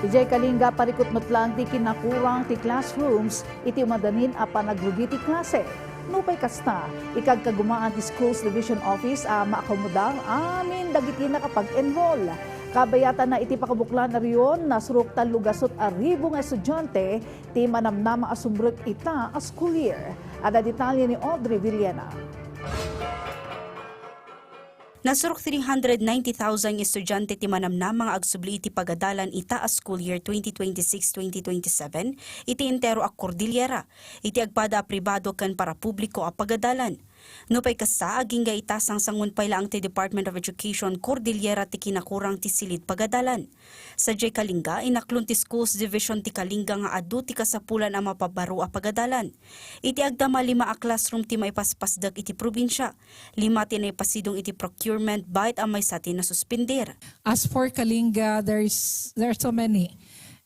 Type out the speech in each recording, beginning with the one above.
Ijay kalinga parikot lang ti kinakurang ti classrooms iti umadanin a panagrugi ti klase. Nupay kasta, ikagkagumaan ti Schools Division Office a maakomodang amin dagiti nakapag-enroll. Kabayatan na iti pakabuklan na riyon na suruk talugasot a ribong estudyante ti manamnama asumrot ita a school year. Ada detalye ni Audrey Villena. Nasurok 390,000 estudyante ti manamnam mga agsubli iti pagadalan ita a school year 2026-2027 iti entero a Cordillera, iti agpada a pribado ken para publiko a pagadalan. Nupay kasta aging ga ita sang sangunpay laang ti Department of Education Cordillera ti kinakurang ti silid pagadalan. Sa J. Kalinga, inaklon ti Schools Division ti Kalinga nga adu ti kasapulan a mapabaro a pagadalan. Iti agdama 5 a classroom ti maipaspasdag iti probinsya. 5 ti naipasidong iti procurement bayat a may sati na suspender. As for Kalinga, there are so many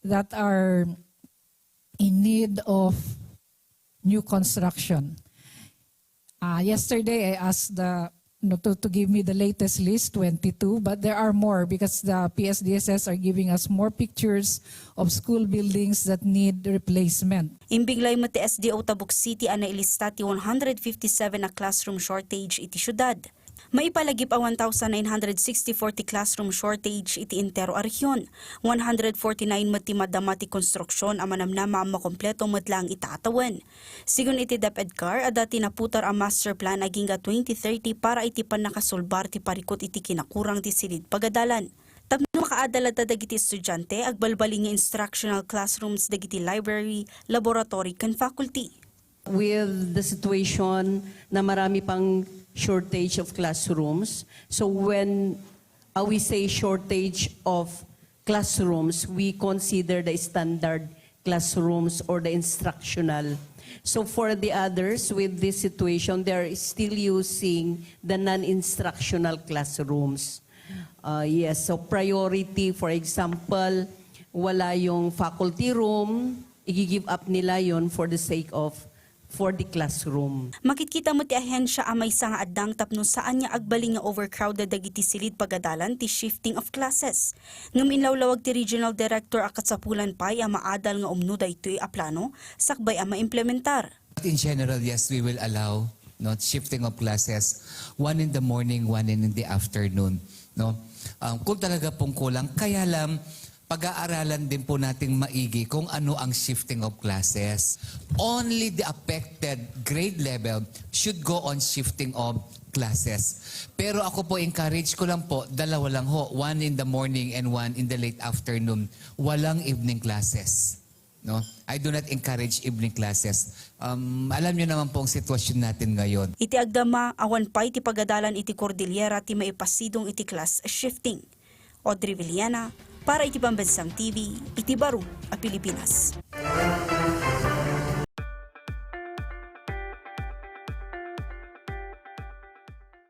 that are in need of new construction. Yesterday, I asked to give me the latest list, 22, but there are more because the PSDSS are giving us more pictures of school buildings that need replacement. Imbiglay mo ti SDO Tabuk City ana ilista ti 157 na classroom shortage iti syudad. Maipalagip a 1,964 ti classroom shortage iti entero a rehiyon. 149 met ti madama ti konstruksyon a manamnama ang makompleto met lang itatawan. Sigun iti DepEdCar, ada tinaputar a master plan aging 2030 para iti panakasolbar ti parikot iti kinakurang ti silid pagadalan. Tapno makaadala dagiti estudyante agbalbaling nga instructional classrooms dagiti library, laboratory ken faculty. With the situation na marami pang shortage of classrooms, so when we say shortage of classrooms, we consider the standard classrooms or the instructional. So for the others with this situation, they're still using the non-instructional classrooms. Yes, so priority, for example, wala yung faculty room, i-give up nila yon for the sake of for the classroom. Makikita mo ti ahensya amay sa nga addang tapno saan niya agbaling nga overcrowded dagiti silid pagadalan ti shifting of classes. Ngam inlawlawag ti regional director a katsapulan pay a maadal nga umno daytoy a plano sakbay a maimplementar. In general, yes, we will allow shifting of classes, one in the morning, one in the afternoon. No? Kung talaga pong kulang, kaya lang pag-aaralan din po nating maigi kung ano ang shifting of classes. Only the affected grade level should go on shifting of classes. Pero ako po, encourage ko lang po, dalawa lang ho. One in the morning and one in the late afternoon. Walang evening classes. No? I do not encourage evening classes. Alam niyo naman po ang sitwasyon natin ngayon. Iti agdama, awan pay ti pagadalan iti Cordillera ti maipasidong iti class shifting. Audrey Villena, para iti Pambansang TV, iti Baro, a Pilipinas.